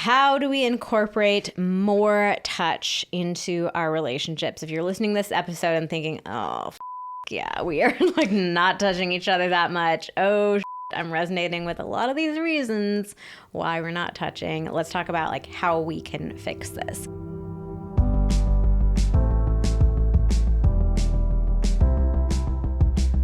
How do we incorporate more touch into our relationships? If you're listening to this episode and thinking, oh, yeah, we are like not touching each other that much. Oh, I'm resonating with a lot of these reasons why we're not touching. Let's talk about like how we can fix this.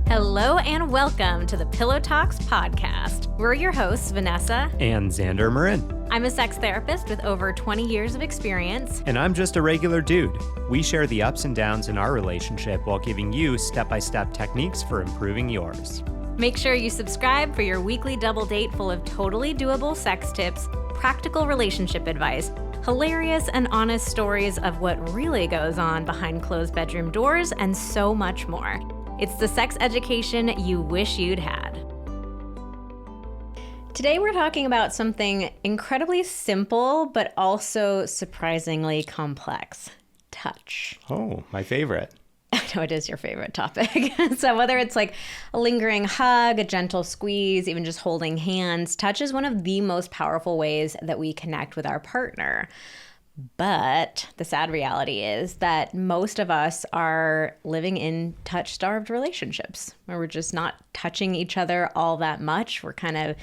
Hello and welcome to the Pillow Talks podcast. We're your hosts, Vanessa and Xander Marin. I'm a sex therapist with over 20 years of experience. And I'm just a regular dude. We share the ups and downs in our relationship while giving you step-by-step techniques for improving yours. Make sure you subscribe for your weekly double date full of totally doable sex tips, practical relationship advice, hilarious and honest stories of what really goes on behind closed bedroom doors, and so much more. It's the sex education you wish you'd had. Today we're talking about something incredibly simple, but also surprisingly complex. Touch. Oh, my favorite. I know it is your favorite topic. So whether it's like a lingering hug, a gentle squeeze, even just holding hands, touch is one of the most powerful ways that we connect with our partner. But the sad reality is that most of us are living in touch-starved relationships where we're just not touching each other all that much. We're kind of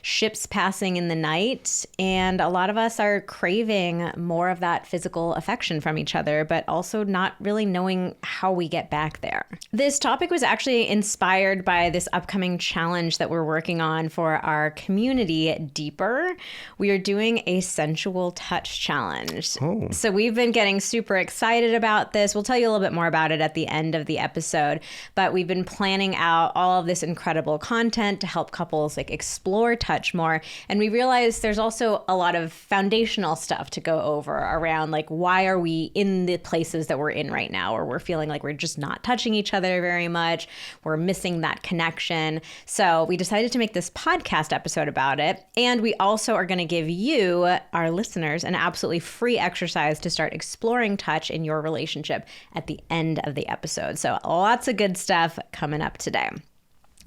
ships passing in the night. And a lot of us are craving more of that physical affection from each other, but also not really knowing how we get back there. This topic was actually inspired by this upcoming challenge that we're working on for our community, Deeper. We are doing a sensual touch challenge. Oh. So we've been getting super excited about this. We'll tell you a little bit more about it at the end of the episode, but we've been planning out all of this incredible content to help couples like explore touch more. And we realized there's also a lot of foundational stuff to go over around like why are we in the places that we're in right now, or we're feeling like we're just not touching each other very much. We're missing that connection. So we decided to make this podcast episode about it. And we also are going to give you, our listeners, an absolutely free exercise to start exploring touch in your relationship at the end of the episode. So lots of good stuff coming up today.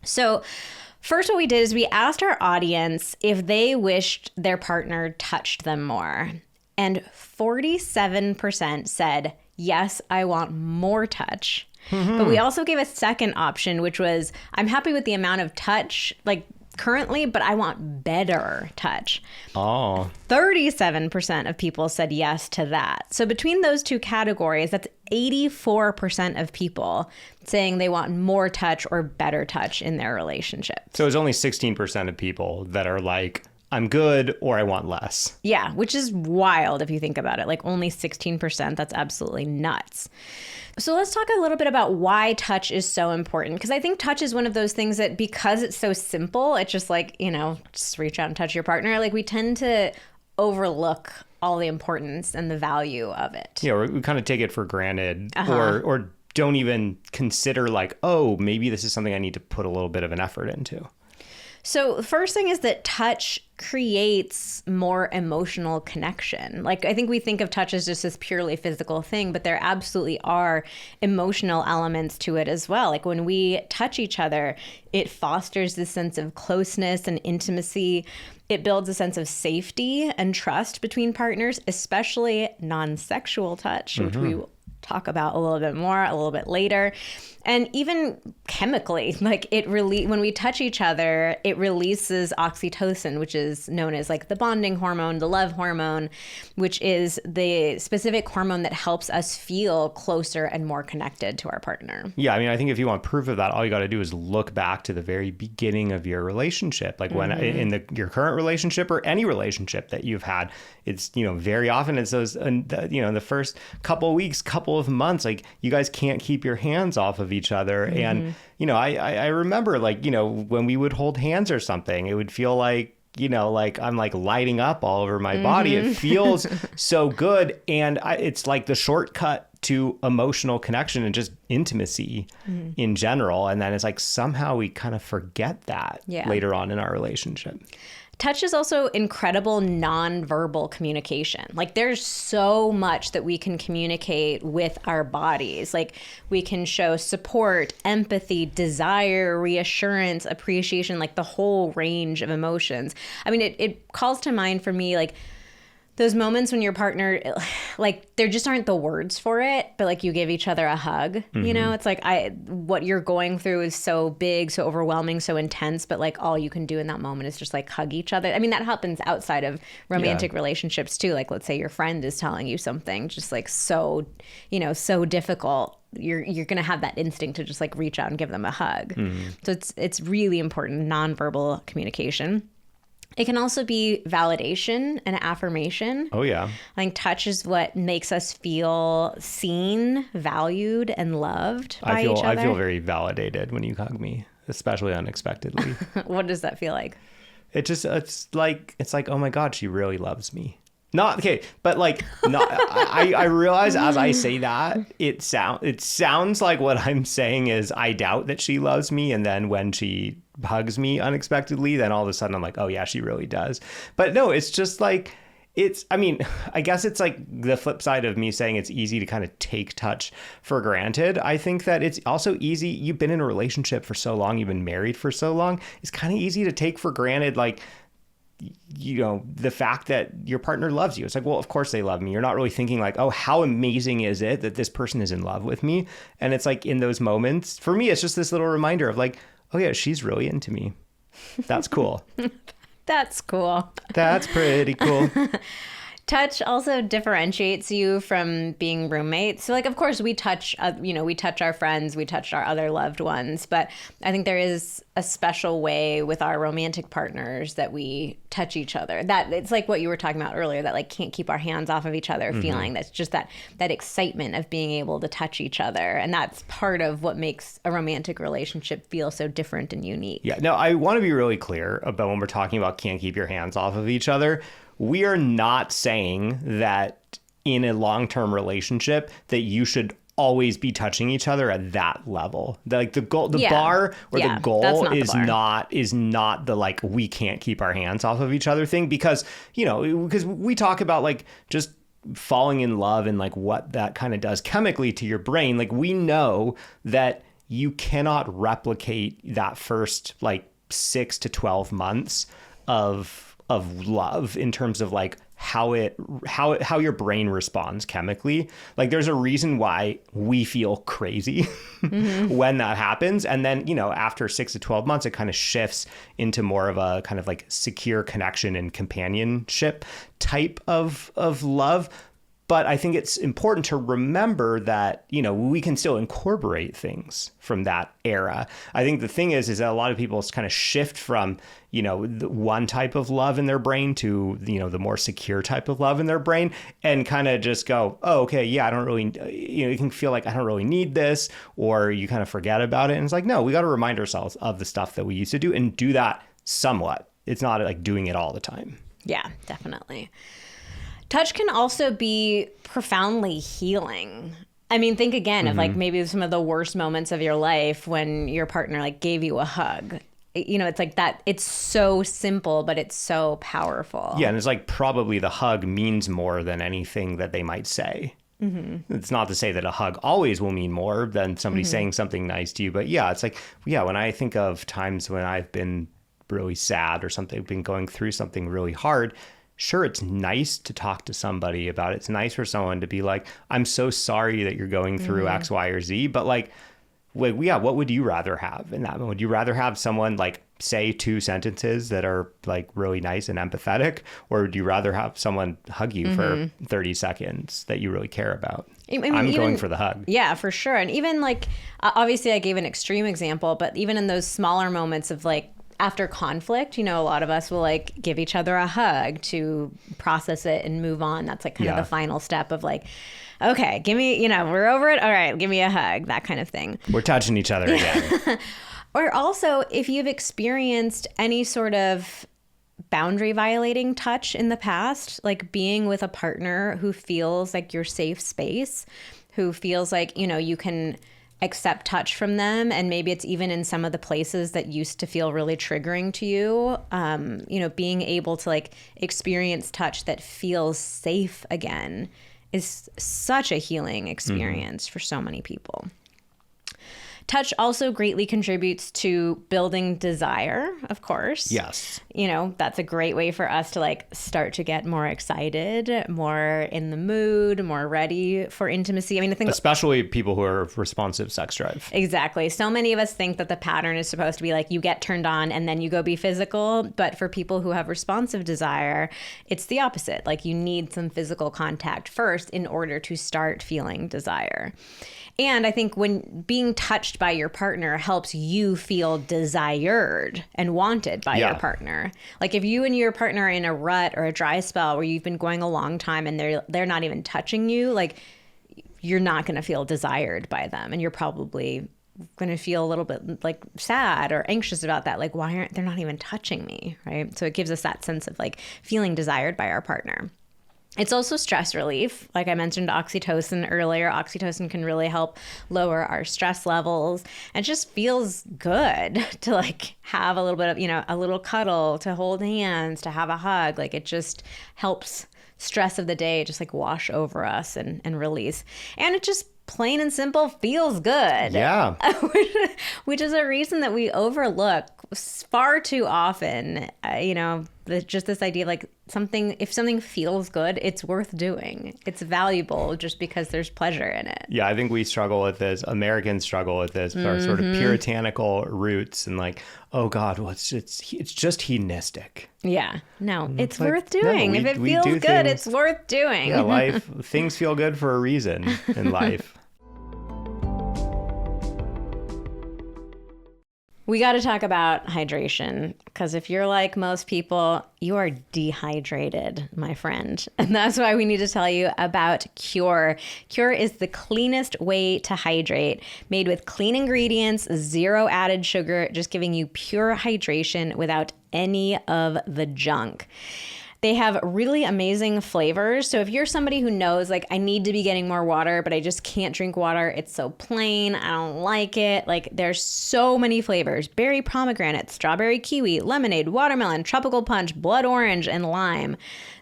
So first, what we did is we asked our audience if they wished their partner touched them more. And 47% said, yes, I want more touch. Mm-hmm. But we also gave a second option, which was, I'm happy with the amount of touch, like currently, but I want better touch. Oh. 37% of people said yes to that. So between those two categories, that's 84% of people saying they want more touch or better touch in their relationship. So it's only 16% of people that are like, I'm good or I want less. Yeah, which is wild if you think about it. Like only 16%, that's absolutely nuts. So let's talk a little bit about why touch is so important. Because I think touch is one of those things that because it's so simple, it's just like, you know, just reach out and touch your partner. Like we tend to overlook all the importance and the value of it. Yeah, we kind of take it for granted or don't even consider like, oh, maybe this is something I need to put a little bit of an effort into. So the first thing is that touch creates more emotional connection. Like I think we think of touch as just this purely physical thing, but there absolutely are emotional elements to it as well. Like when we touch each other, it fosters this sense of closeness and intimacy. It builds a sense of safety and trust between partners, especially non-sexual touch, which we will talk about a little bit more a little bit later. And even chemically, like when we touch each other, it releases oxytocin, which is known as like the bonding hormone, the love hormone, which is the specific hormone that helps us feel closer and more connected to our partner. Yeah, I mean, I think if you want proof of that, all you got to do is look back to the very beginning of your relationship. Like when in your current relationship or any relationship that you've had, it's, you know, very often it's those, you know, the first couple of weeks, couple of months, like you guys can't keep your hands off of each other. And, you know, I remember like, you know, when we would hold hands or something, it would feel like, you know, like I'm like lighting up all over my body. It feels so good. And it's like the shortcut to emotional connection and just intimacy in general. And then it's like somehow we kind of forget that later on in our relationship. Touch is also incredible nonverbal communication. Like there's so much that we can communicate with our bodies. Like we can show support, empathy, desire, reassurance, appreciation, like the whole range of emotions. I mean, it calls to mind for me, like Those moments when your partner, like, there just aren't the words for it, but like you give each other a hug, you know, it's like what you're going through is so big, so overwhelming, so intense, but like all you can do in that moment is just like hug each other. I mean, that happens outside of romantic relationships too. Like, let's say your friend is telling you something just like so, you know, so difficult. You're going to have that instinct to just like reach out and give them a hug. So it's really important, nonverbal communication. It can also be validation and affirmation. Oh, yeah. I think touch is what makes us feel seen, valued, and loved by each other. I feel very validated when you hug me, especially unexpectedly. What does that feel like? It's like, oh my God, she really loves me. Not okay, but like, not. I realize as I say that, it sounds like what I'm saying is I doubt that she loves me, and then when she hugs me unexpectedly, then all of a sudden I'm like, oh yeah, she really does. But no, it's just like I mean, I guess it's like the flip side of me saying it's easy to kind of take touch for granted. I think that it's also easy. You've been in a relationship for so long, you've been married for so long. It's kind of easy to take for granted, like, you know, the fact that your partner loves you. It's like, well, of course they love me. You're not really thinking like, oh, how amazing is it that this person is in love with me? And it's like in those moments, for me, it's just this little reminder of like, oh yeah, she's really into me. That's cool. That's cool. That's pretty cool. Touch also differentiates you from being roommates. So like, of course we touch, we touch our friends, we touch our other loved ones, but I think there is a special way with our romantic partners that we touch each other. That it's like what you were talking about earlier, that like can't keep our hands off of each other feeling. That's just that excitement of being able to touch each other. And that's part of what makes a romantic relationship feel so different and unique. Yeah, no, I want to be really clear about when we're talking about can't keep your hands off of each other. We are not saying that in a long-term relationship that you should always be touching each other at that level. Like the goal, the bar or the goal is not the like, we can't keep our hands off of each other thing, because, you know, because we talk about like just falling in love and like what that kind of does chemically to your brain. Like we know that you cannot replicate that first like 6 to 12 months of love in terms of like how your brain responds chemically. Like there's a reason why we feel crazy when that happens. And then, you know, after 6 to 12 months, it kind of shifts into more of a kind of like secure connection and companionship type of love. But I think it's important to remember that, you know, we can still incorporate things from that era. I think the thing is that a lot of people kind of shift from, you know, the one type of love in their brain to, you know, the more secure type of love in their brain, and kind of just go, oh, okay, yeah, I don't really, you know, you can feel like I don't really need this, or you kind of forget about it. And it's like, no, we got to remind ourselves of the stuff that we used to do and do that somewhat. It's not like doing it all the time. Yeah, definitely. Touch can also be profoundly healing. I mean, think again of like maybe some of the worst moments of your life when your partner like gave you a hug. You know, it's like that. It's so simple, but it's so powerful. Yeah. And it's like probably the hug means more than anything that they might say. It's not to say that a hug always will mean more than somebody saying something nice to you. But yeah, it's like, yeah, when I think of times when I've been really sad or something, been going through something really hard, sure, it's nice to talk to somebody about it. It's nice for someone to be like, I'm so sorry that you're going through X, Y, or Z. But like, yeah, what would you rather have in that moment? Would you rather have someone like say 2 sentences that are like really nice and empathetic? Or would you rather have someone hug you for 30 seconds that you really care about? I mean, I'm going for the hug. Yeah, for sure. And even like, obviously I gave an extreme example, but even in those smaller moments of like, after conflict, you know, a lot of us will like give each other a hug to process it and move on. That's like kind of the final step of like, okay, give me, you know, we're over it. All right, give me a hug, that kind of thing. We're touching each other again. Or also, if you've experienced any sort of boundary violating touch in the past, like being with a partner who feels like your safe space, who feels like, you know, you can accept touch from them, and maybe it's even in some of the places that used to feel really triggering to you, you know, being able to like experience touch that feels safe again is such a healing experience for so many people. Touch also greatly contributes to building desire, of course. Yes. You know, that's a great way for us to like start to get more excited, more in the mood, more ready for intimacy. I mean, I think especially people who are responsive sex drive. Exactly. So many of us think that the pattern is supposed to be like you get turned on and then you go be physical. But for people who have responsive desire, it's the opposite. Like you need some physical contact first in order to start feeling desire. And I think when being touched by your partner helps you feel desired and wanted by your partner. Like if you and your partner are in a rut or a dry spell where you've been going a long time and they're not even touching you, like you're not going to feel desired by them. And you're probably going to feel a little bit like sad or anxious about that. Like, why aren't they not even touching me? Right. So it gives us that sense of like feeling desired by our partner. It's also stress relief. Like I mentioned oxytocin earlier. Oxytocin can really help lower our stress levels. And it just feels good to like have a little bit of, you know, a little cuddle, to hold hands, to have a hug. Like it just helps stress of the day just like wash over us and release. And it just plain and simple feels good. Yeah. Which is a reason that we overlook far too often, you know, just this idea of like if something feels good, it's worth doing. It's valuable just because there's pleasure in it. Yeah, I think we struggle with this. Americans struggle with this, our sort of puritanical roots and like, oh God, well, it's just hedonistic. Yeah, no, it's like, worth doing. No, if it feels good, things, it's worth doing. Yeah, things feel good for a reason in life. We got to talk about hydration because if you're like most people, you are dehydrated, my friend. And that's why we need to tell you about Cure. Cure is the cleanest way to hydrate, made with clean ingredients, zero added sugar, just giving you pure hydration without any of the junk. They have really amazing flavors. So if you're somebody who knows, like, I need to be getting more water, but I just can't drink water, it's so plain, I don't like it. Like, there's so many flavors: berry pomegranate, strawberry kiwi, lemonade, watermelon, tropical punch, blood orange, and lime.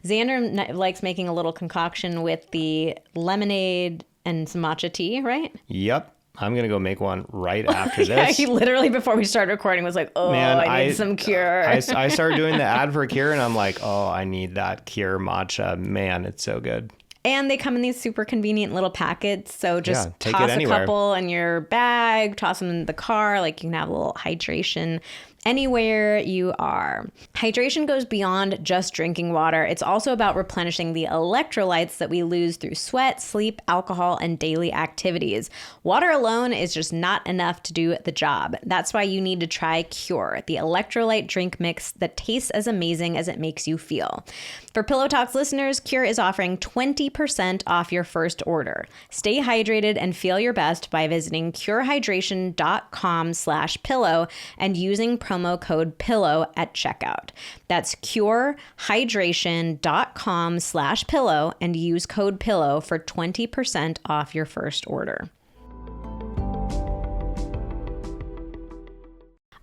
Xander likes making a little concoction with the lemonade and some matcha tea, right? Yep. I'm going to go make one right after this. He literally, before we started recording, was like, oh, man, I need some Cure. I started doing the ad for Cure, and I'm like, oh, I need that Cure matcha. Man, it's so good. And they come in these super convenient little packets. So just toss a anywhere. couple in your bag, toss them in the car. Like you can have a little hydration anywhere you are. Hydration goes beyond just drinking water. It's also about replenishing the electrolytes that we lose through sweat, sleep, alcohol, and daily activities. Water alone is just not enough to do the job. That's why you need to try Cure, the electrolyte drink mix that tastes as amazing as it makes you feel. For Pillow Talks listeners, Cure is offering 20% off your first order. Stay hydrated and feel your best by visiting curehydration.com/pillow and using promo code PILLOW at checkout. That's curehydration.com/pillow and use code PILLOW for 20% off your first order.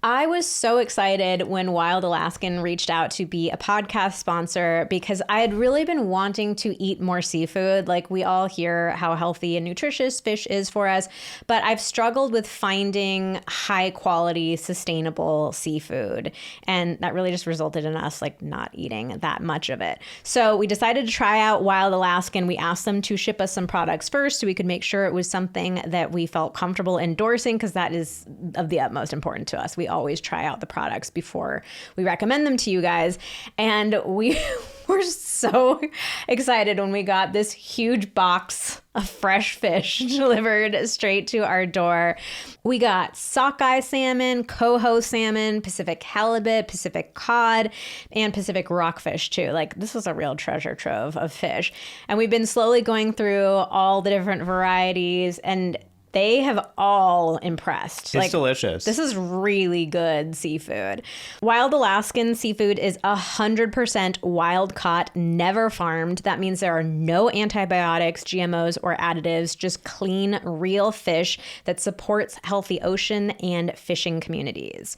I was so excited when Wild Alaskan reached out to be a podcast sponsor because I had really been wanting to eat more seafood. Like, we all hear how healthy and nutritious fish is for us, but I've struggled with finding high quality, sustainable seafood. And that really just resulted in us like not eating that much of it. So we decided to try out Wild Alaskan. We asked them to ship us some products first so we could make sure it was something that we felt comfortable endorsing, because that is of the utmost importance to us. We always try out the products before we recommend them to you guys. And we were so excited when we got this huge box of fresh fish delivered straight to our door. We got sockeye salmon, coho salmon, Pacific halibut, Pacific cod, and Pacific rockfish too. Like, this was a real treasure trove of fish. And we've been slowly going through all the different varieties, and they have all impressed. It's delicious. This is really good seafood. Wild Alaskan seafood is 100% wild caught, never farmed. That means there are no antibiotics, GMOs, or additives, just clean, real fish that supports healthy ocean and fishing communities.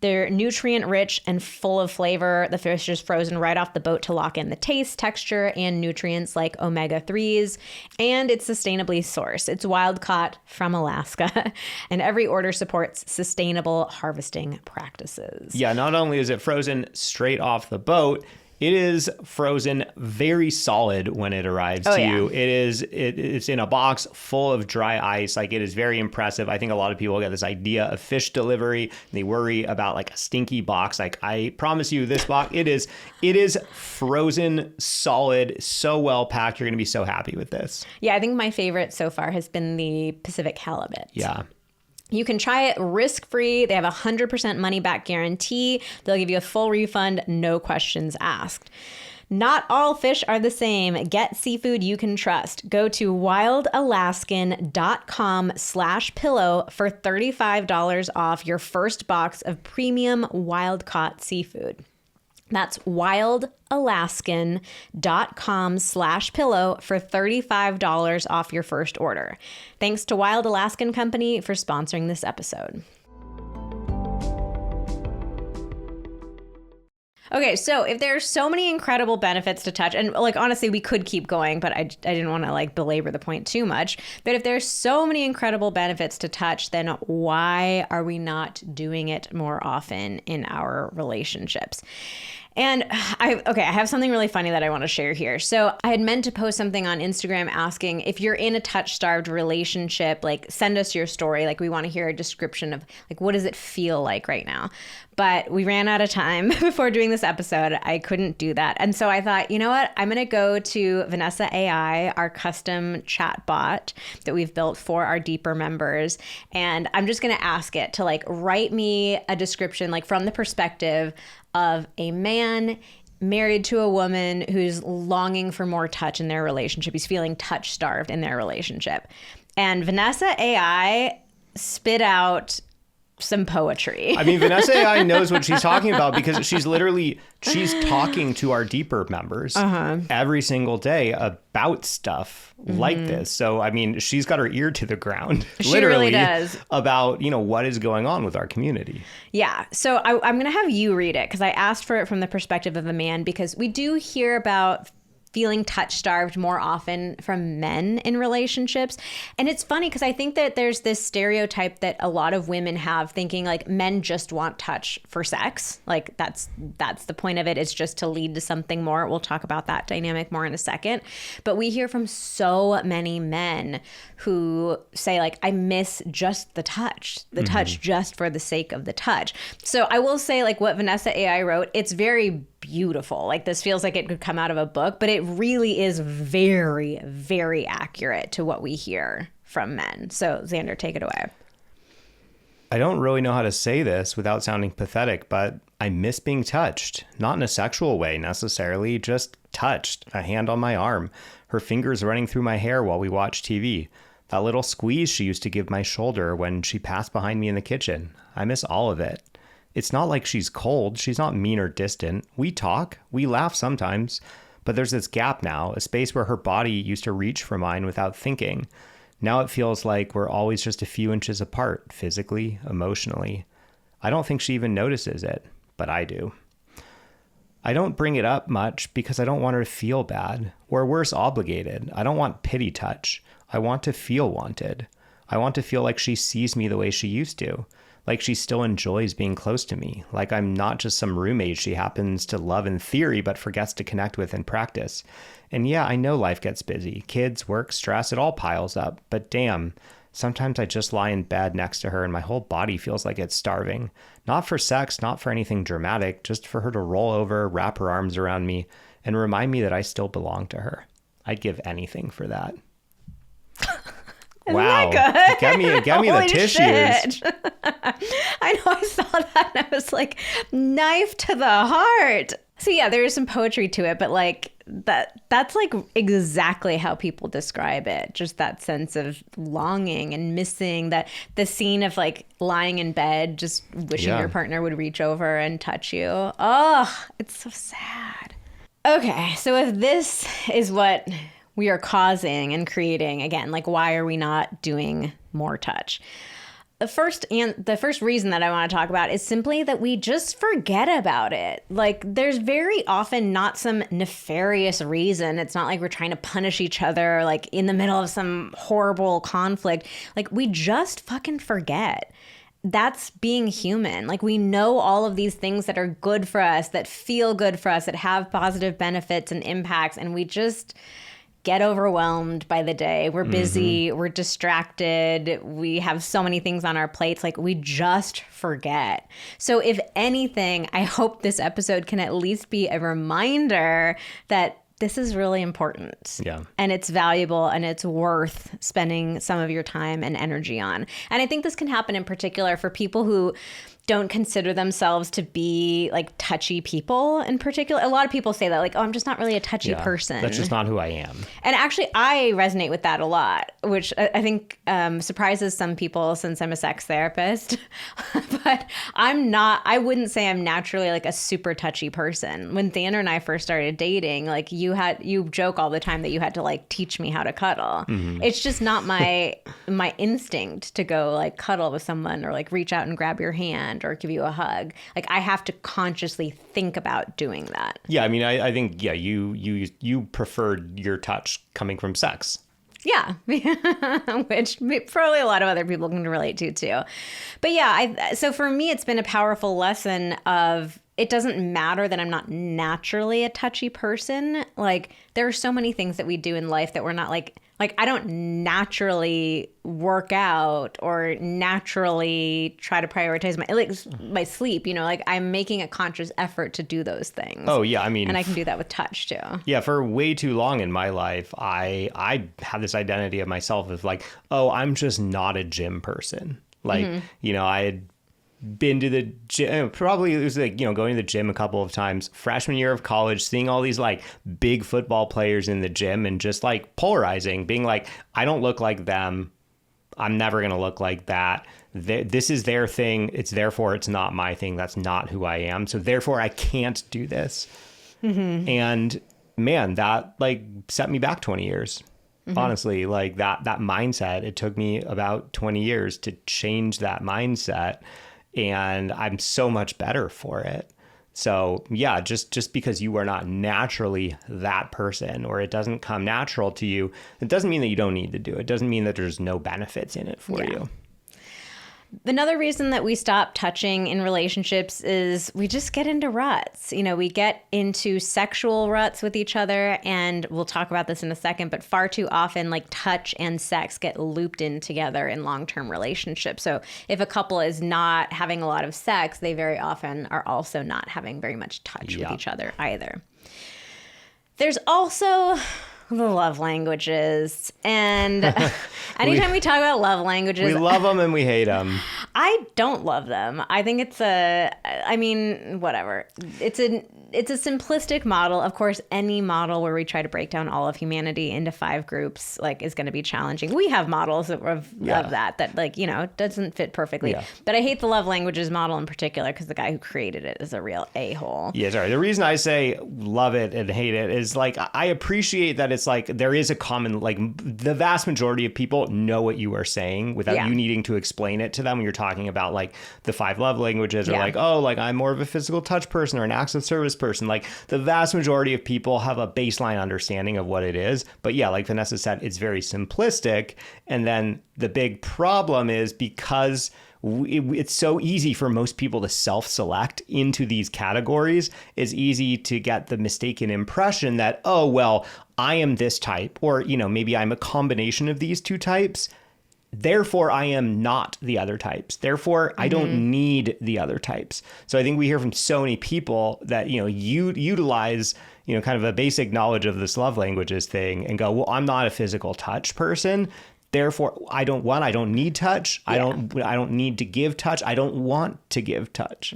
They're nutrient rich and full of flavor. The fish is frozen right off the boat to lock in the taste, texture, and nutrients like omega-3s. And it's sustainably sourced. It's wild caught from Alaska. And every order supports sustainable harvesting practices. Yeah, not only is it frozen straight off the boat, it is frozen very solid when it arrives to you. It's in a box full of dry ice. Like, it is very impressive. I think a lot of people get this idea of fish delivery, and they worry about like a stinky box. Like, I promise you, this box, it is frozen solid, so well packed. You're going to be so happy with this. Yeah, I think my favorite so far has been the Pacific halibut. Yeah. You can try it risk-free. They have a 100% money-back guarantee. They'll give you a full refund, no questions asked. Not all fish are the same. Get seafood you can trust. Go to wildalaskan.com/pillow for $35 off your first box of premium wild-caught seafood. That's wildalaskan.com/pillow for $35 off your first order. Thanks to Wild Alaskan Company for sponsoring this episode. Okay, so if there are so many incredible benefits to touch, and like honestly, we could keep going, but I didn't want to like belabor the point too much. But if there's so many incredible benefits to touch, then why are we not doing it more often in our relationships? And I have something really funny that I want to share here. So I had meant to post something on Instagram asking if you're in a touch-starved relationship, like send us your story. Like, we want to hear a description of like, what does it feel like right now? But we ran out of time before doing this episode. I couldn't do that. And so I thought, you know what? I'm going to go to Vanessa AI, our custom chat bot that we've built for our Deeper members. And I'm just going to ask it to like write me a description, like from the perspective of a man married to a woman who's longing for more touch in their relationship. He's feeling touch starved in their relationship. And Vanessa AI spit out some poetry. I mean, Vanessa AI knows what she's talking about because she's talking to our Deeper members every single day about stuff like this. So, I mean, she's got her ear to the ground, she really does, about, what is going on with our community. Yeah. So I'm going to have you read it because I asked for it from the perspective of a man, because we do hear about feeling touch starved more often from men in relationships. And it's funny because I think that there's this stereotype that a lot of women have, thinking like men just want touch for sex. Like that's the point of it, is just to lead to something more. We'll talk about that dynamic more in a second. But we hear from so many men who say like, I miss just the touch just for the sake of the touch. So I will say, like, what Vanessa AI wrote, it's very beautiful. Like, this feels like it could come out of a book, but it really is very, very accurate to what we hear from men. So Xander, take it away. I don't really know how to say this without sounding pathetic, but I miss being touched. Not in a sexual way necessarily, just touched. A hand on my arm, her fingers running through my hair while we watch TV. That little squeeze she used to give my shoulder when she passed behind me in the kitchen. I miss all of it. It's not like she's cold. She's not mean or distant. We talk. We laugh sometimes. But there's this gap now, a space where her body used to reach for mine without thinking. Now it feels like we're always just a few inches apart, physically, emotionally. I don't think she even notices it, but I do. I don't bring it up much because I don't want her to feel bad, or worse, obligated. I don't want pity touch. I want to feel wanted. I want to feel like she sees me the way she used to. Like she still enjoys being close to me, like I'm not just some roommate she happens to love in theory but forgets to connect with in practice. And yeah, I know life gets busy. Kids, work, stress, it all piles up. But damn, sometimes I just lie in bed next to her and my whole body feels like it's starving. Not for sex, not for anything dramatic, just for her to roll over, wrap her arms around me, and remind me that I still belong to her. I'd give anything for that. Isn't wow. that good? Get me the tissues. I know, I saw that and I was like, knife to the heart. So yeah, there is some poetry to it, but like that's like exactly how people describe it. Just that sense of longing and missing, that the scene of like lying in bed, just wishing your partner would reach over and touch you. Oh, it's so sad. Okay, so if this is what we are causing and creating, again, like, why are we not doing more touch? the first reason that I want to talk about is simply that we just forget about it. Like, there's very often not some nefarious reason. It's not like we're trying to punish each other, like in the middle of some horrible conflict. Like, we just fucking forget. That's being human. Like, we know all of these things that are good for us, that feel good for us, that have positive benefits and impacts, and we just get overwhelmed by the day. We're busy, we're distracted, we have so many things on our plates, like we just forget. So if anything, I hope this episode can at least be a reminder that this is really important. Yeah. And it's valuable and it's worth spending some of your time and energy on. And I think this can happen in particular for people who don't consider themselves to be like touchy people in particular. A lot of people say that, like, oh, I'm just not really a touchy person. That's just not who I am. And actually, I resonate with that a lot, which I think surprises some people since I'm a sex therapist. But I wouldn't say I'm naturally like a super touchy person. When Thaner and I first started dating, like you joke all the time that you had to like teach me how to cuddle. It's just not my instinct to go like cuddle with someone or like reach out and grab your hand or give you a hug. Like, I have to consciously think about doing that. Yeah, I mean, I think, yeah, you preferred your touch coming from sex. Yeah, which probably a lot of other people can relate to too. But yeah, so for me, it's been a powerful lesson of it doesn't matter that I'm not naturally a touchy person. Like, there are so many things that we do in life that we're not like I don't naturally work out or naturally try to prioritize my sleep, you know, like I'm making a conscious effort to do those things. Oh yeah, I mean, and I can do that with touch too. Yeah, for way too long in my life, I had this identity of myself as like, oh, I'm just not a gym person. Like, you know, I had been to the gym, probably it was like, you know, going to the gym a couple of times freshman year of college, seeing all these like big football players in the gym and just like polarizing, being like, I don't look like them. I'm never going to look like that. This is their thing. Therefore it's not my thing. That's not who I am. So therefore I can't do this. And man, that like set me back 20 years. Honestly, like that mindset, it took me about 20 years to change that mindset. And I'm so much better for it. So yeah, just because you are not naturally that person or it doesn't come natural to you, it doesn't mean that you don't need to do it. It doesn't mean that there's no benefits in it for you. Another reason that we stop touching in relationships is we just get into ruts. You know, we get into sexual ruts with each other, and we'll talk about this in a second, but far too often, like, touch and sex get looped in together in long-term relationships. So if a couple is not having a lot of sex, they very often are also not having very much touch with each other either. There's also the love languages. And anytime we talk about love languages, we love them and we hate them. I don't love them. I think whatever. It's a simplistic model. Of course, any model where we try to break down all of humanity into 5 groups, like, is going to be challenging. We have models of that, like, you know, doesn't fit perfectly. Yeah. But I hate the love languages model in particular because the guy who created it is a real a-hole. Yeah, sorry. The reason I say love it and hate it is, like, I appreciate that it's like there is a common, like, the vast majority of people know what you are saying without you needing to explain it to them when you're talking about, like, the 5 love languages or like, oh, like, I'm more of a physical touch person or an acts of service person. Like, the vast majority of people have a baseline understanding of what it is. But yeah, like Vanessa said, it's very simplistic. And then the big problem is because it's so easy for most people to self-select into these categories, it's easy to get the mistaken impression that, oh, well, I am this type, or, you know, maybe I'm a combination of these 2 types. Therefore, I am not the other types. Therefore, I don't need the other types. So I think we hear from so many people that, you know, utilize, you know, kind of a basic knowledge of this love languages thing and go, well, I'm not a physical touch person. Therefore, I don't need touch. Yeah. I don't need to give touch. I don't want to give touch.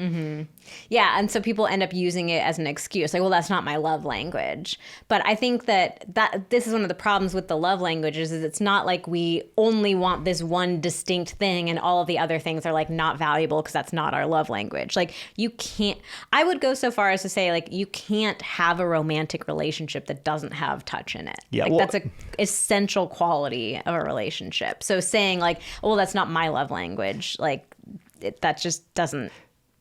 Yeah, and so people end up using it as an excuse, like, well, that's not my love language. But I think that this is one of the problems with the love languages is it's not like we only want this one distinct thing and all of the other things are like not valuable because that's not our love language. Like you can't, I would go so far as to say like you can't have a romantic relationship that doesn't have touch in it. Yeah, like well, that's a essential quality of a relationship. So saying like, oh, well, that's not my love language, like that just doesn't.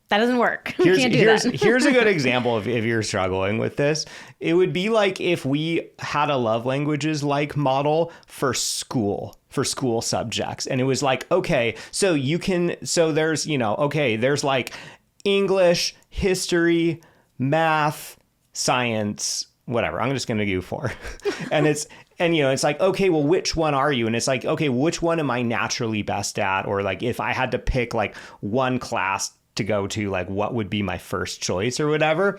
That doesn't work. Here's a good that. example if you're struggling with this. It would be like if we had a love languages like model for school subjects. And it was like, okay, so there's, there's like English, history, math, science, whatever. I'm just going to do 4. And it's like, okay, well, which one are you? And it's like, okay, which one am I naturally best at? Or like if I had to pick like one class to go to, like what would be my first choice or whatever.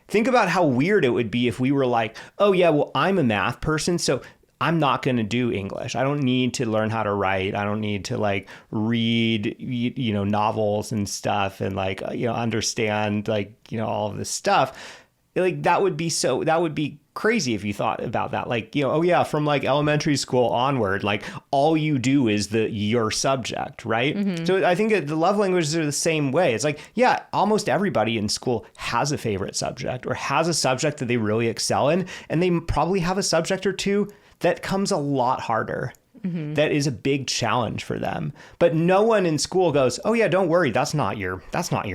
Think about how weird it would be if we were like, oh yeah, well, I'm a math person, so I'm not going to do English. I don't need to learn how to write. I don't need to like read, novels and stuff and like, understand like, all of this stuff. Like that would be crazy if you thought about that. Like, oh yeah, from like elementary school onward, like all you do is your subject, right? Mm-hmm. So I think that the love languages are the same way. It's like, yeah, almost everybody in school has a favorite subject or has a subject that they really excel in. And they probably have a subject or two that comes a lot harder. Mm-hmm. That is a big challenge for them. But no one in school goes, oh yeah, don't worry. That's not your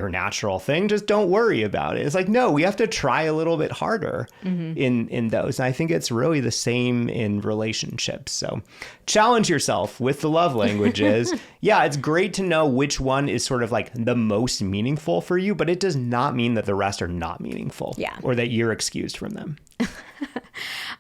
natural thing. Just don't worry about it. It's like, no, we have to try a little bit harder in those. And I think it's really the same in relationships. So challenge yourself with the love languages. Yeah, it's great to know which one is sort of like the most meaningful for you, but it does not mean that the rest are not meaningful. Yeah. Or that you're excused from them.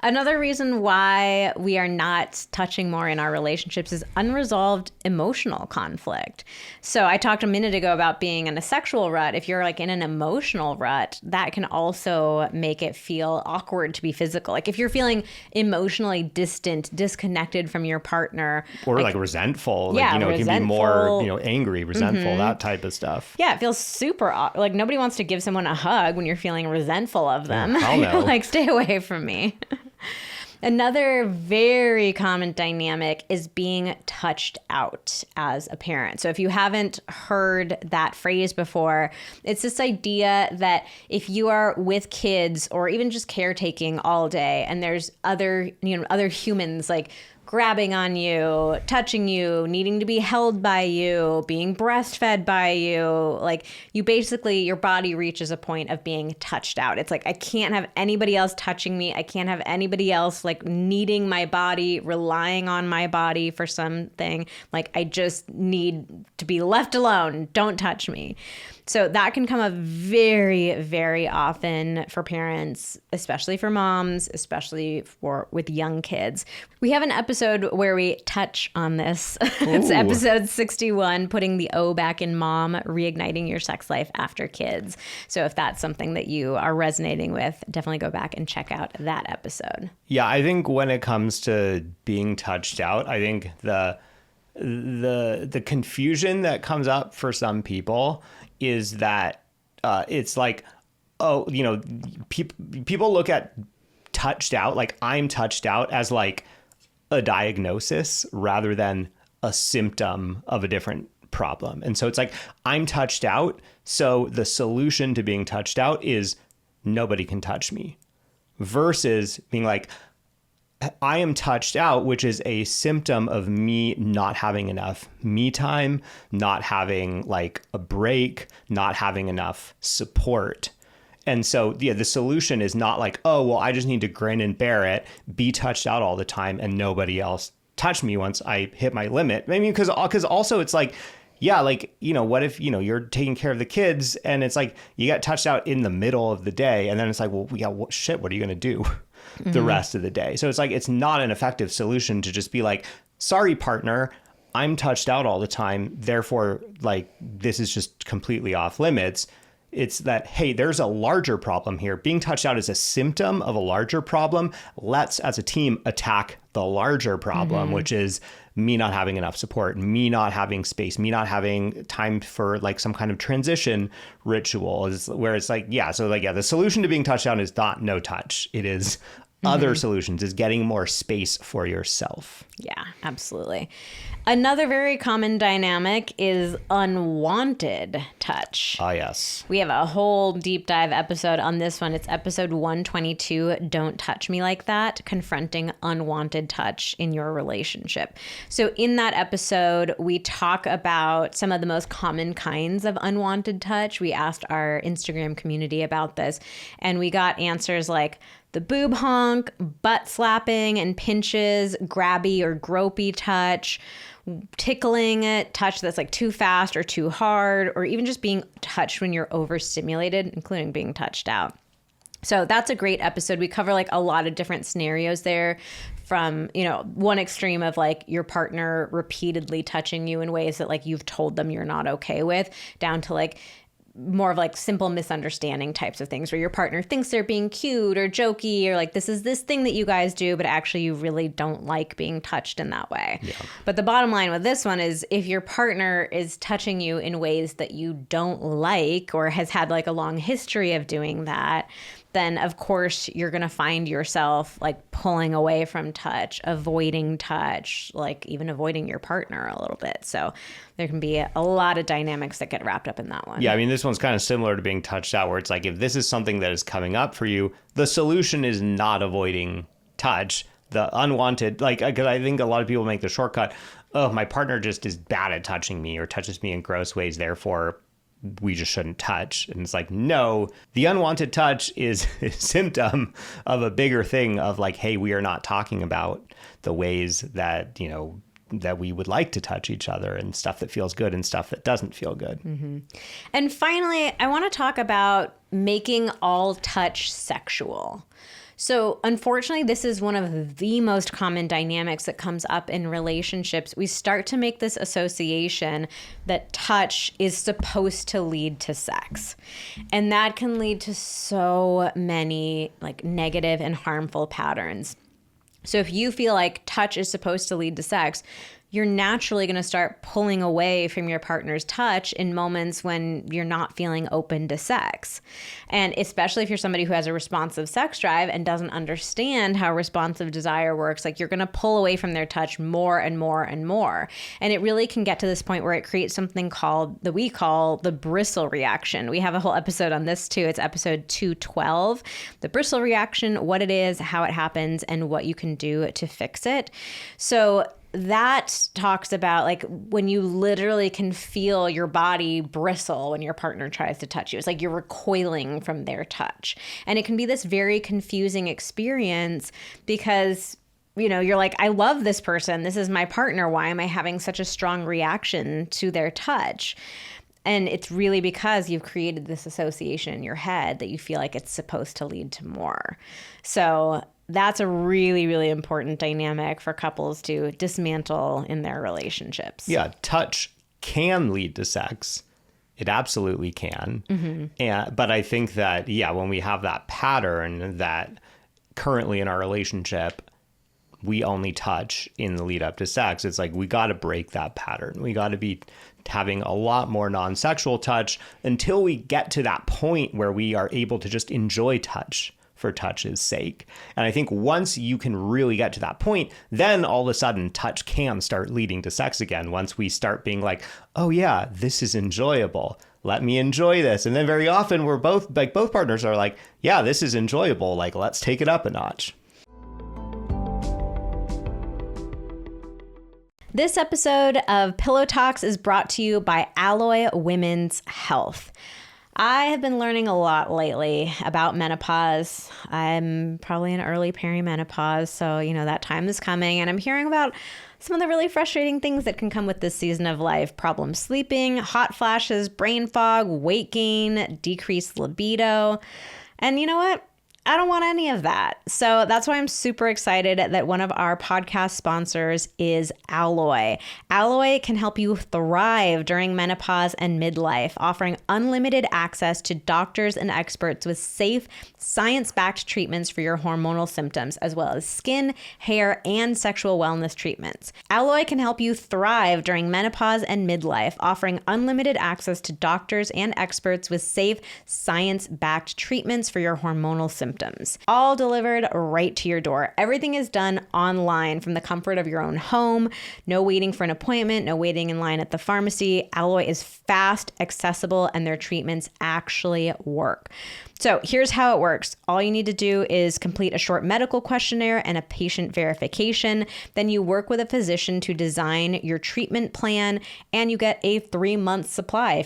Another reason why we are not touching more in our relationships is unresolved emotional conflict. So I talked a minute ago about being in a sexual rut. If you're like in an emotional rut, that can also make it feel awkward to be physical. Like if you're feeling emotionally distant, disconnected from your partner. Or like resentful. Yeah, like, resentful. It can be more, angry, resentful, that type of stuff. Yeah, it feels super, like nobody wants to give someone a hug when you're feeling resentful of them. Oh, hell no. Like stay away from me. Another very common dynamic is being touched out as a parent. So if you haven't heard that phrase before, it's this idea that if you are with kids or even just caretaking all day and there's other humans like grabbing on you, touching you, needing to be held by you, being breastfed by you. Like you basically, your body reaches a point of being touched out. It's like, I can't have anybody else touching me. I can't have anybody else like needing my body, relying on my body for something. Like I just need to be left alone. Don't touch me. So that can come up very, very often for parents, especially for moms, especially with young kids. We have an episode where we touch on this. It's episode 61, putting the O back in mom, reigniting your sex life after kids. So if that's something that you are resonating with, definitely go back and check out that episode. Yeah, I think when it comes to being touched out, I think the confusion that comes up for some people is that it's like, oh, people look at touched out, like I'm touched out as like a diagnosis rather than a symptom of a different problem. And so it's like, I'm touched out. So the solution to being touched out is nobody can touch me versus being like, I am touched out, which is a symptom of me not having enough me time, not having like a break, not having enough support. And so, yeah, the solution is not like, oh, well, I just need to grin and bear it, be touched out all the time and nobody else touch me once I hit my limit. I mean, because also it's like, yeah, like, what if, you're taking care of the kids and it's like you got touched out in the middle of the day and then it's like, well, yeah, what are you going to do the rest of the day? So it's like, it's not an effective solution to just be like, sorry, partner, I'm touched out all the time. Therefore, like, this is just completely off limits. It's that, hey, there's a larger problem here. Being touched out is a symptom of a larger problem. Let's, as a team, attack the larger problem, which is me not having enough support, me not having space, me not having time for like some kind of transition ritual, is where it's like, the solution to being touched out is not no touch. It is other solutions, is getting more space for yourself. Yeah, absolutely. Another very common dynamic is unwanted touch. Ah, yes. We have a whole deep dive episode on this one. It's episode 122, Don't Touch Me Like That, Confronting Unwanted Touch in Your Relationship. So in that episode, we talk about some of the most common kinds of unwanted touch. We asked our Instagram community about this, and we got answers like the boob honk, butt slapping and pinches, grabby or gropey touch, tickling touch that's like too fast or too hard, or even just being touched when you're overstimulated, including being touched out. So that's a great episode. We cover like a lot of different scenarios there, from, one extreme of like your partner repeatedly touching you in ways that like you've told them you're not okay with, down to like more of like simple misunderstanding types of things where your partner thinks they're being cute or jokey, or like this is this thing that you guys do, but actually you really don't like being touched in that way. Yeah. But the bottom line with this one is, if your partner is touching you in ways that you don't like, or has had like a long history of doing that, then of course you're going to find yourself like pulling away from touch, avoiding touch, like even avoiding your partner a little bit. So there can be a lot of dynamics that get wrapped up in that one. Yeah, I mean, this one's kind of similar to being touched out, where it's like, if this is something that is coming up for you, the solution is not avoiding touch. The unwanted, like, because I think a lot of people make the shortcut, oh, my partner just is bad at touching me or touches me in gross ways, therefore we just shouldn't touch. And it's like, no, the unwanted touch is a symptom of a bigger thing of like, hey, we are not talking about the ways that, that we would like to touch each other, and stuff that feels good and stuff that doesn't feel good. Mm-hmm. And finally, I want to talk about making all touch sexual. So unfortunately, this is one of the most common dynamics that comes up in relationships. We start to make this association that touch is supposed to lead to sex. And that can lead to so many like negative and harmful patterns. So if you feel like touch is supposed to lead to sex, you're naturally going to start pulling away from your partner's touch in moments when you're not feeling open to sex. And especially if you're somebody who has a responsive sex drive and doesn't understand how responsive desire works, like you're going to pull away from their touch more and more and more. And it really can get to this point where it creates something that we call the bristle reaction. We have a whole episode on this too. It's episode 212, the bristle reaction, what it is, how it happens, and what you can do to fix it. So that talks about like when you literally can feel your body bristle when your partner tries to touch you. It's like you're recoiling from their touch. And it can be this very confusing experience because, you're like, I love this person. This is my partner. Why am I having such a strong reaction to their touch? And it's really because you've created this association in your head that you feel like it's supposed to lead to more. So that's a really, really important dynamic for couples to dismantle in their relationships. Yeah, touch can lead to sex. It absolutely can. Mm-hmm. But I think that, when we have that pattern that currently in our relationship, we only touch in the lead up to sex, it's like we got to break that pattern. We got to be having a lot more non-sexual touch until we get to that point where we are able to just enjoy touch for touch's sake. And I think once you can really get to that point, then all of a sudden touch can start leading to sex again. Once we start being like, oh yeah, this is enjoyable. Let me enjoy this. And then very often we're both partners are like, yeah, this is enjoyable. Like, let's take it up a notch. This episode of Pillow Talks is brought to you by Alloy Women's Health. I have been learning a lot lately about menopause. I'm probably in early perimenopause, so that time is coming, and I'm hearing about some of the really frustrating things that can come with this season of life. Problem sleeping, hot flashes, brain fog, weight gain, decreased libido. And you know what? I don't want any of that. So that's why I'm super excited that one of our podcast sponsors is Alloy. Alloy can help you thrive during menopause and midlife, offering unlimited access to doctors and experts with safe, science-backed treatments for your hormonal symptoms, as well as skin, hair, and sexual wellness treatments. Alloy can help you thrive during menopause and midlife, offering unlimited access to doctors and experts with safe, science-backed treatments for your hormonal symptoms. All delivered right to your door. Everything is done online from the comfort of your own home. No waiting for an appointment, no waiting in line at the pharmacy. Alloy is fast, accessible, and their treatments actually work. So here's how it works. All you need to do is complete a short medical questionnaire and a patient verification. Then you work with a physician to design your treatment plan, and you get a 3-month supply.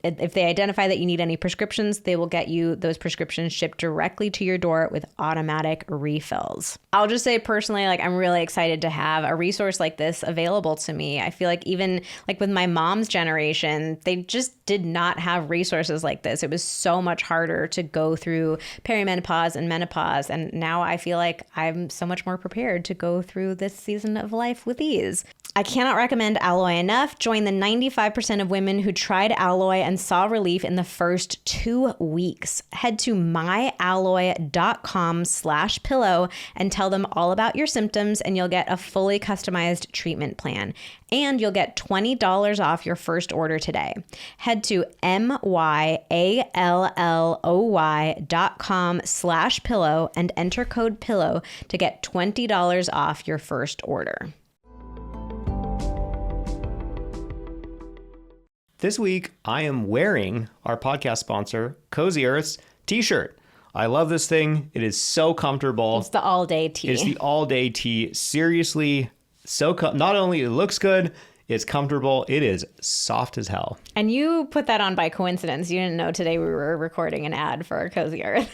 If they identify that you need any prescriptions, they will get you those prescriptions shipped directly to your door with automatic refills. I'll just say personally, like, I'm really excited to have a resource like this available to me. I feel like even like with my mom's generation, they just did not have resources like this. It was so much harder to go through perimenopause and menopause. And now I feel like I'm so much more prepared to go through this season of life with ease. I cannot recommend Alloy enough. Join the 95% of women who tried Alloy and saw relief in the first 2 weeks. Head to myalloy.com/pillow and tell them all about your symptoms, and you'll get a fully customized treatment plan. And you'll get $20 off your first order today. Head to myalloy.com/pillow and enter code PILLOW to get $20 off your first order. This week, I am wearing our podcast sponsor, Cozy Earth's t-shirt. I love this thing. It is so comfortable. It's the all-day tee. It's the all-day tee. Seriously, not only it looks good, it's comfortable. It is soft as hell. And you put that on by coincidence. You didn't know today we were recording an ad for Cozy Earth.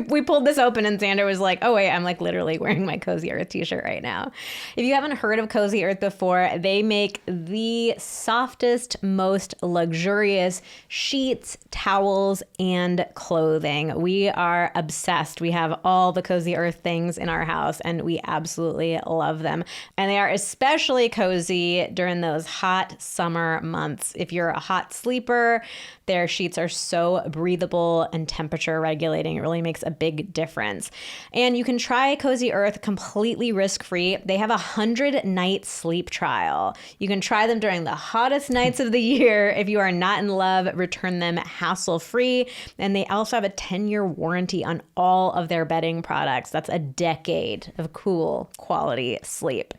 We pulled this open and Xander was like, oh wait, I'm like literally wearing my Cozy Earth t-shirt right now. If you haven't heard of Cozy Earth before, they make the softest, most luxurious sheets, towels, and clothing. We are obsessed. We have all the Cozy Earth things in our house and we absolutely love them. And they are especially cozy during those hot summer months. If you're a hot sleeper, their sheets are so breathable and temperature regulating. It really makes a big difference. And you can try Cozy Earth completely risk-free. They have a 100-night sleep trial. You can try them during the hottest nights of the year. If you are not in love, return them hassle-free. And they also have a 10-year warranty on all of their bedding products. That's a decade of cool quality sleep.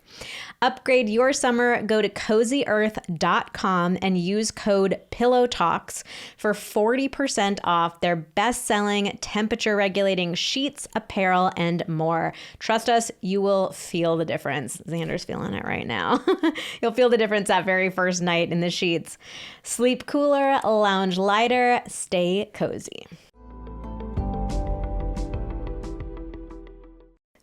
Upgrade your summer. Go to CozyEarth.com and use code PILLOWTALKS for 40% off their best-selling temperature-regulating sheets, apparel, and more. Trust us, you will feel the difference. Xander's feeling it right now. You'll feel the difference that very first night in the sheets. Sleep cooler, lounge lighter, stay cozy.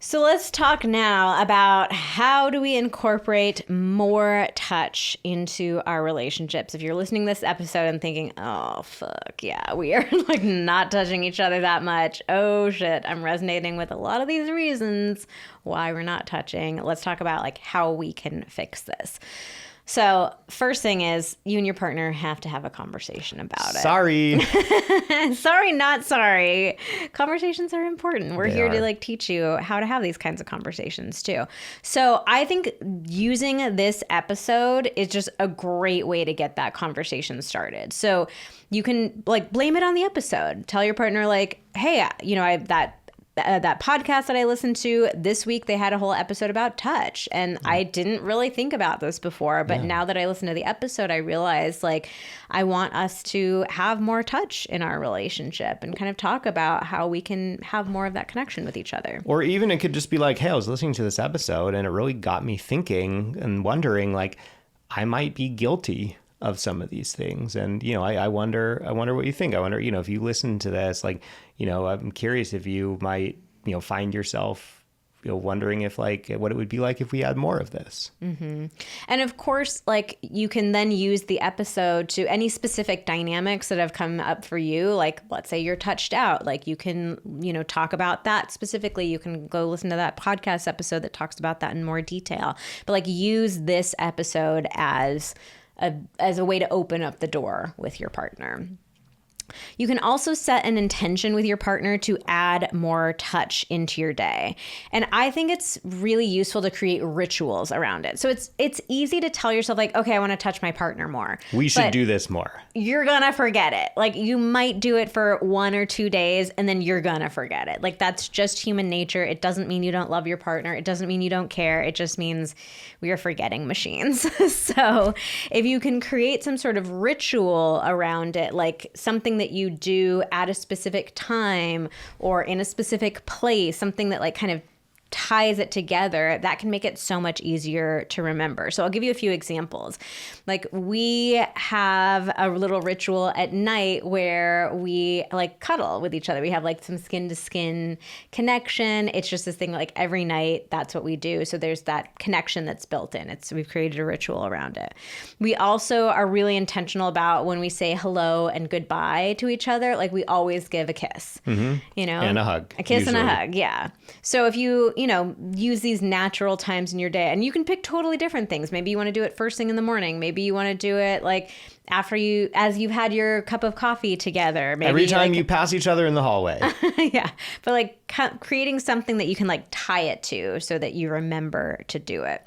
So let's talk now about how do we incorporate more touch into our relationships. If you're listening to this episode and thinking, oh, fuck, yeah, we are like not touching each other that much. Oh, shit, I'm resonating with a lot of these reasons why we're not touching. Let's talk about like how we can fix this. So first thing is you and your partner have to have a conversation about it. Sorry. Sorry, not sorry. Conversations are important. We're here to like teach you how to have these kinds of conversations too. So I think using this episode is just a great way to get that conversation started. So you can like blame it on the episode. Tell your partner like, hey, you know, that podcast that I listened to this week, they had a whole episode about touch. And I didn't really think about this before, but now that I listened to the episode, I realized like I want us to have more touch in our relationship and kind of talk about how we can have more of that connection with each other. Or even it could just be like, hey, I was listening to this episode and it really got me thinking and wondering like I might be guilty of some of these things. And, you know, I wonder what you think. I wonder, you know, if you listen to this, like, you know, I'm curious if you might, you know, find yourself wondering if like what it would be like if we had more of this. Mm-hmm. And of course, like you can then use the episode to any specific dynamics that have come up for you. Like, let's say you're touched out, like you can, talk about that specifically. You can go listen to that podcast episode that talks about that in more detail, but like use this episode as a way to open up the door with your partner. You can also set an intention with your partner to add more touch into your day. And I think it's really useful to create rituals around it. So it's easy to tell yourself like, okay, I want to touch my partner more. We should do this more. You're going to forget it. Like you might do it for 1 or 2 days and then you're going to forget it. Like that's just human nature. It doesn't mean you don't love your partner. It doesn't mean you don't care. It just means we are forgetting machines. So if you can create some sort of ritual around it, like something that you do at a specific time or in a specific place, something that like kind of ties it together, that can make it so much easier to remember. So I'll give you a few examples. Like we have a little ritual at night where we like cuddle with each other. We have like some skin to skin connection. It's just this thing like every night, that's what we do. So there's that connection that's built in. We've created a ritual around it. We also are really intentional about when we say hello and goodbye to each other, like we always give a kiss, and a hug. A kiss usually. And a hug. Yeah. So if you use these natural times in your day, and you can pick totally different things. Maybe you want to do it first thing in the morning. Maybe you want to do it like as you've had your cup of coffee together. Maybe every time you pass each other in the hallway. Yeah. But like creating something that you can like tie it to so that you remember to do it.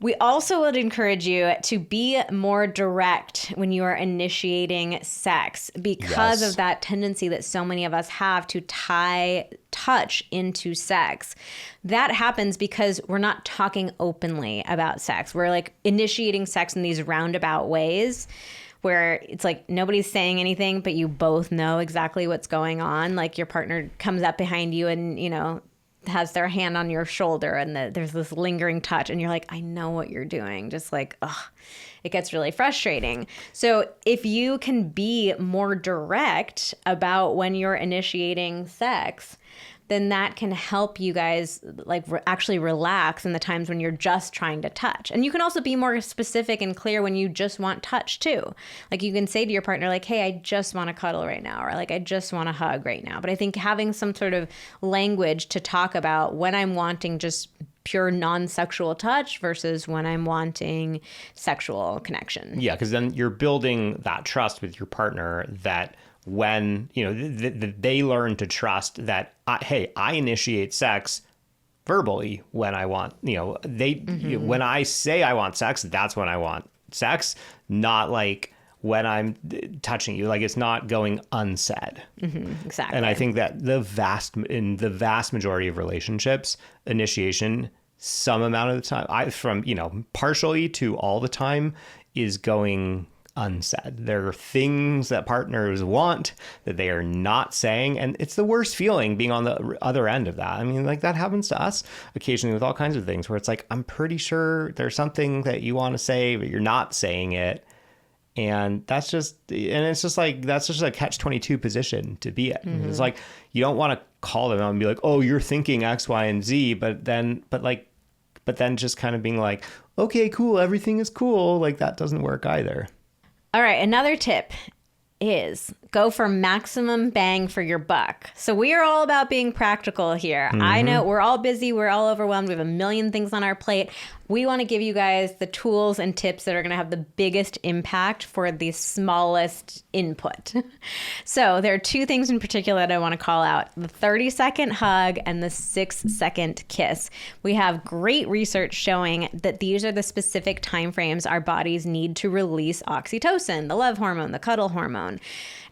We also would encourage you to be more direct when you are initiating sex because of that tendency that so many of us have to tie touch into sex. That happens because we're not talking openly about sex. We're like initiating sex in these roundabout ways where it's like nobody's saying anything, but you both know exactly what's going on. Like your partner comes up behind you and, has their hand on your shoulder and there's this lingering touch and you're like, I know what you're doing. Just like, it gets really frustrating. So if you can be more direct about when you're initiating sex, then that can help you guys like actually relax in the times when you're just trying to touch. And you can also be more specific and clear when you just want touch too. Like you can say to your partner like, hey, I just want to cuddle right now, or like, I just want to hug right now. But I think having some sort of language to talk about when I'm wanting just pure non-sexual touch versus when I'm wanting sexual connection. Yeah, because then you're building that trust with your partner that when, they learn to trust that, I initiate sex verbally when I want, when I say I want sex, that's when I want sex, not like when I'm touching you, like it's not going unsaid. Mm-hmm, exactly. And I think that in the vast majority of relationships, initiation, some amount of the time, from partially to all the time, is going unsaid. There are things that partners want that they are not saying, and it's the worst feeling being on the other end of that. I mean, like that happens to us occasionally with all kinds of things where it's like, I'm pretty sure there's something that you want to say, but you're not saying it. And that's just a catch-22 position to be in. Mm-hmm. It's like, you don't want to call them out and be like, oh, you're thinking X, Y, and Z, but then just kind of being like, okay, cool, everything is cool. Like that doesn't work either. All right, another tip is go for maximum bang for your buck. So we are all about being practical here. Mm-hmm. I know we're all busy, we're all overwhelmed, we have a million things on our plate. We want to give you guys the tools and tips that are going to have the biggest impact for the smallest input. So there are 2 things in particular that I want to call out: the 30-second hug and the 6-second kiss. We have great research showing that these are the specific timeframes our bodies need to release oxytocin, the love hormone, the cuddle hormone.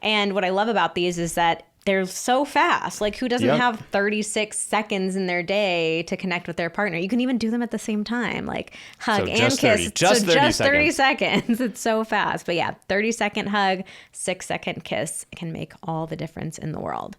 And what I love about these is that they're so fast. Like who doesn't have 36 seconds in their day to connect with their partner? You can even do them at the same time, like hug and kiss. Just 30 seconds. It's so fast. But yeah, 30-second hug, 6-second kiss can make all the difference in the world.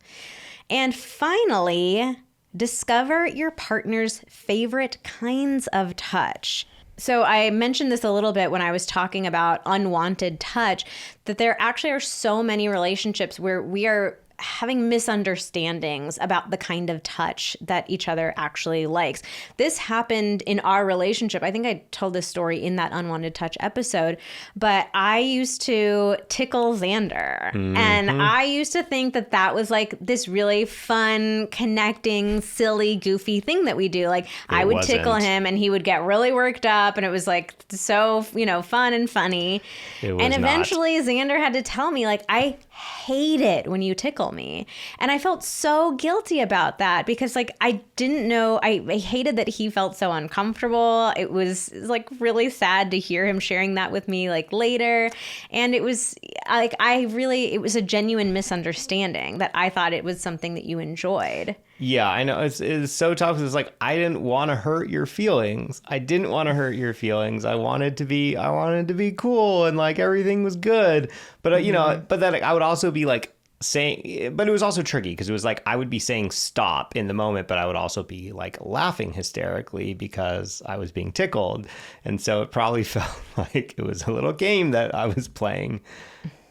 And finally, discover your partner's favorite kinds of touch. So I mentioned this a little bit when I was talking about unwanted touch, that there actually are so many relationships where we are having misunderstandings about the kind of touch that each other actually likes. This happened in our relationship. I think I told this story in that unwanted touch episode, but I used to tickle Xander. And I used to think that that was like this really fun, connecting, silly, goofy thing that we do. Like I would tickle him and he would get really worked up, and it was like so, fun and funny. And eventually Xander had to tell me, like, I hate it when you tickle me. And I felt so guilty about that because like I didn't know, I hated that he felt so uncomfortable. It was like really sad to hear him sharing that with me like later. And it was like, it was a genuine misunderstanding that I thought it was something that you enjoyed. Yeah, I know. It's so tough because it's like, I didn't want to hurt your feelings. I didn't want to hurt your feelings. I wanted to be cool and like everything was good. But, but then I would also be like saying, but it was also tricky because it was like, I would be saying stop in the moment, but I would also be like laughing hysterically because I was being tickled. And so it probably felt like it was a little game that I was playing,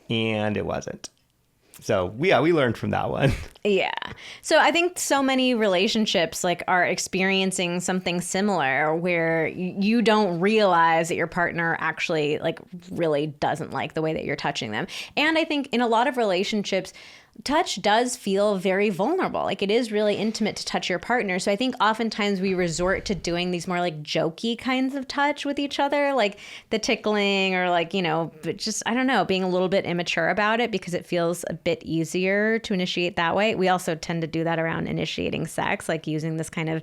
and it wasn't. So we learned from that one. Yeah. So I think so many relationships like are experiencing something similar where you don't realize that your partner actually like really doesn't like the way that you're touching them. And I think in a lot of relationships, touch does feel very vulnerable. Like it is really intimate to touch your partner. So I think oftentimes we resort to doing these more like jokey kinds of touch with each other, like the tickling or like, but just, I don't know, being a little bit immature about it because it feels a bit easier to initiate that way. We also tend to do that around initiating sex, like using this kind of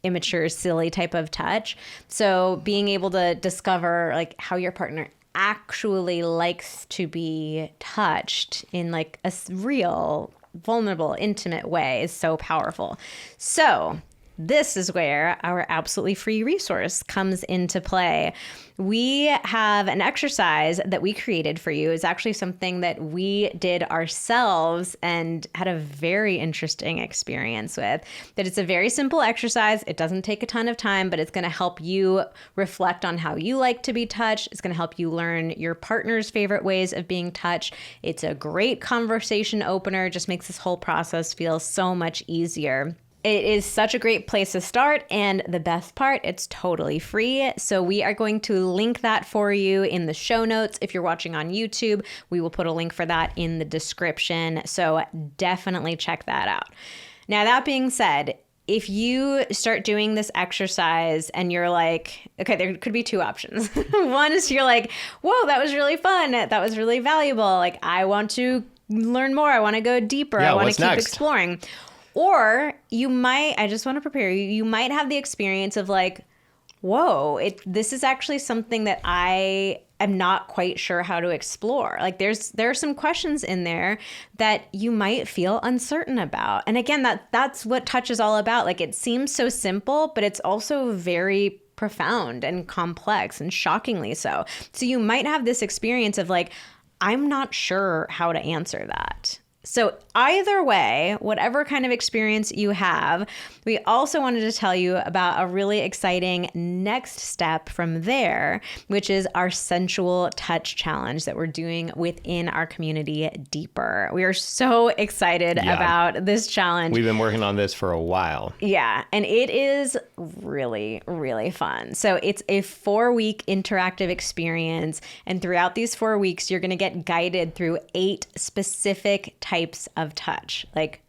immature, silly type of touch. So being able to discover like how your partner actually likes to be touched in like a real, vulnerable, intimate way is so powerful. So this is where our absolutely free resource comes into play. We have an exercise that we created for you. It's actually something that we did ourselves and had a very interesting experience with. That it's a very simple exercise. It doesn't take a ton of time, but it's going to help you reflect on how you like to be touched. It's going to help you learn your partner's favorite ways of being touched. It's a great conversation opener. Just makes this whole process feel so much easier. It is such a great place to start, and the best part, it's totally free. So we are going to link that for you in the show notes. If you're watching on YouTube, we will put a link for that in the description. So definitely check that out. Now, that being said, if you start doing this exercise and you're like, okay, there could be two options. One is you're like, whoa, that was really fun. That was really valuable. Like, I want to learn more. I want to go deeper. I want to keep exploring. Or you might, I just want to prepare you, you might have the experience of like, whoa, this is actually something that I am not quite sure how to explore. Like there are some questions in there that you might feel uncertain about. And again, that's what touch is all about. Like it seems so simple, but it's also very profound and complex and shockingly so. So you might have this experience of like, I'm not sure how to answer that. So either way, whatever kind of experience you have, we also wanted to tell you about a really exciting next step from there, which is our sensual touch challenge that we're doing within our community Deeper. We are so excited about this challenge. We've been working on this for a while. Yeah, and it is really, really fun. So it's a 4-week interactive experience, and throughout these 4 weeks, you're going to get guided through 8 specific types of touch. Like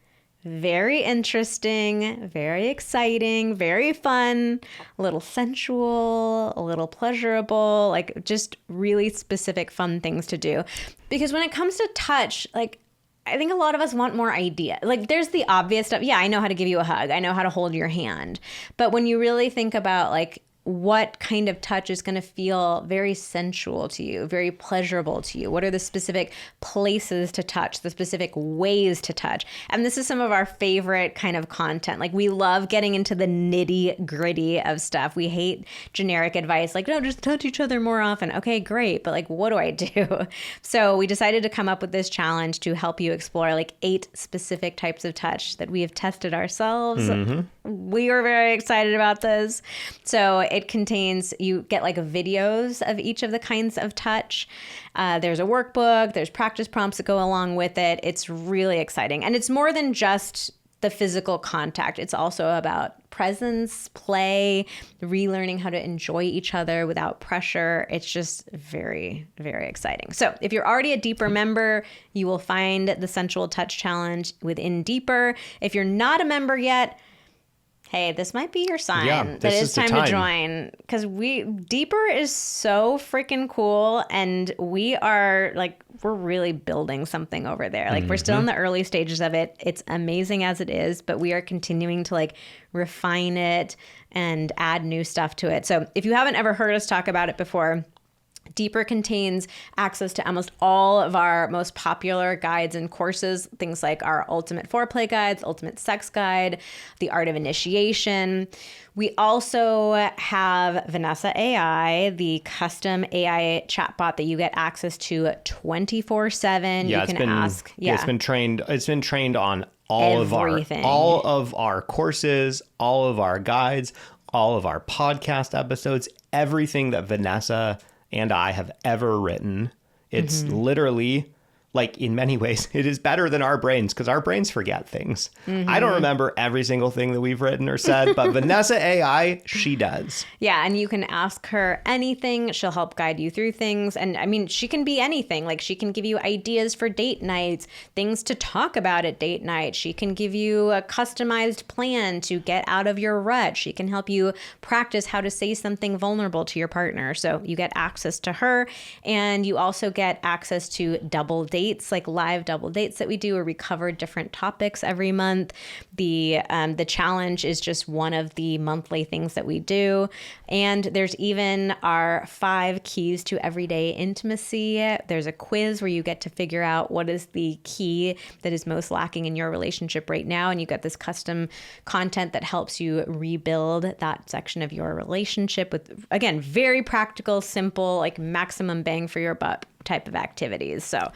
very interesting, very exciting, very fun, a little sensual, a little pleasurable, like just really specific fun things to do. Because when it comes to touch, like I think a lot of us want more idea. Like there's the obvious stuff. Yeah, I know how to give you a hug. I know how to hold your hand. But when you really think about like what kind of touch is going to feel very sensual to you, very pleasurable to you? What are the specific places to touch, the specific ways to touch? And this is some of our favorite kind of content. Like we love getting into the nitty gritty of stuff. We hate generic advice like, no, just touch each other more often. Okay, great. But like, what do I do? So we decided to come up with this challenge to help you explore like 8 specific types of touch that we have tested ourselves. We are very excited about this. So it contains, you get like videos of each of the kinds of touch. There's a workbook, there's practice prompts that go along with it. It's really exciting. And it's more than just the physical contact. It's also about presence, play, relearning how to enjoy each other without pressure. It's just very, very exciting. So if you're already a Deeper member, you will find the Sensual Touch Challenge within Deeper. If you're not a member yet, hey, this might be your sign that it's time to join, because Deeper is so freaking cool, and we're really building something over there. Like, we're still in the early stages of it. It's amazing as it is, but we are continuing to like refine it and add new stuff to it. So if you haven't ever heard us talk about it before, Deeper contains access to almost all of our most popular guides and courses, things like our Ultimate Foreplay Guides, Ultimate Sex Guide, The Art of Initiation. We also have Vanessa AI, the custom AI chatbot that you get access to 24/7. Yeah, you can ask. Yeah, it's been trained on all Everything. of our courses, all of our guides, all of our podcast episodes, everything that Vanessa and I have ever written. It's literally, like, in many ways, it is better than our brains, because our brains forget things. I don't remember every single thing that we've written or said, but Vanessa AI, she does. Yeah, and you can ask her anything. She'll help guide you through things. And I mean, she can be anything. Like, she can give you ideas for date nights, things to talk about at date night. She can give you a customized plan to get out of your rut. She can help you practice how to say something vulnerable to your partner. So you get access to her, and you also get access to double dates, like live double dates that we do, where we cover different topics every month. The challenge is just one of the monthly things that we do. And there's even our 5 keys to everyday intimacy. There's a quiz where you get to figure out what is the key that is most lacking in your relationship right now. And you get this custom content that helps you rebuild that section of your relationship with, again, very practical, simple, like maximum bang for your buck type of activities. So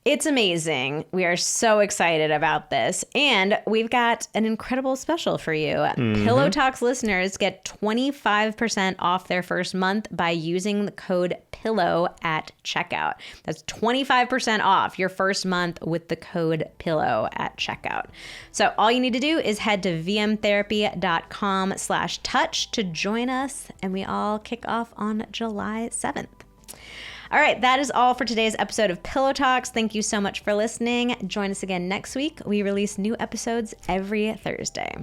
it's amazing. We are so excited about this. And we've got an incredible special for you. Pillow Talks listeners get 25% off their first month by using the code PILLOW at checkout. That's 25% off your first month with the code PILLOW at checkout. So all you need to do is head to vmtherapy.com/touch to join us. And we all kick off on July 7th. All right, that is all for today's episode of Pillow Talks. Thank you so much for listening. Join us again next week. We release new episodes every Thursday.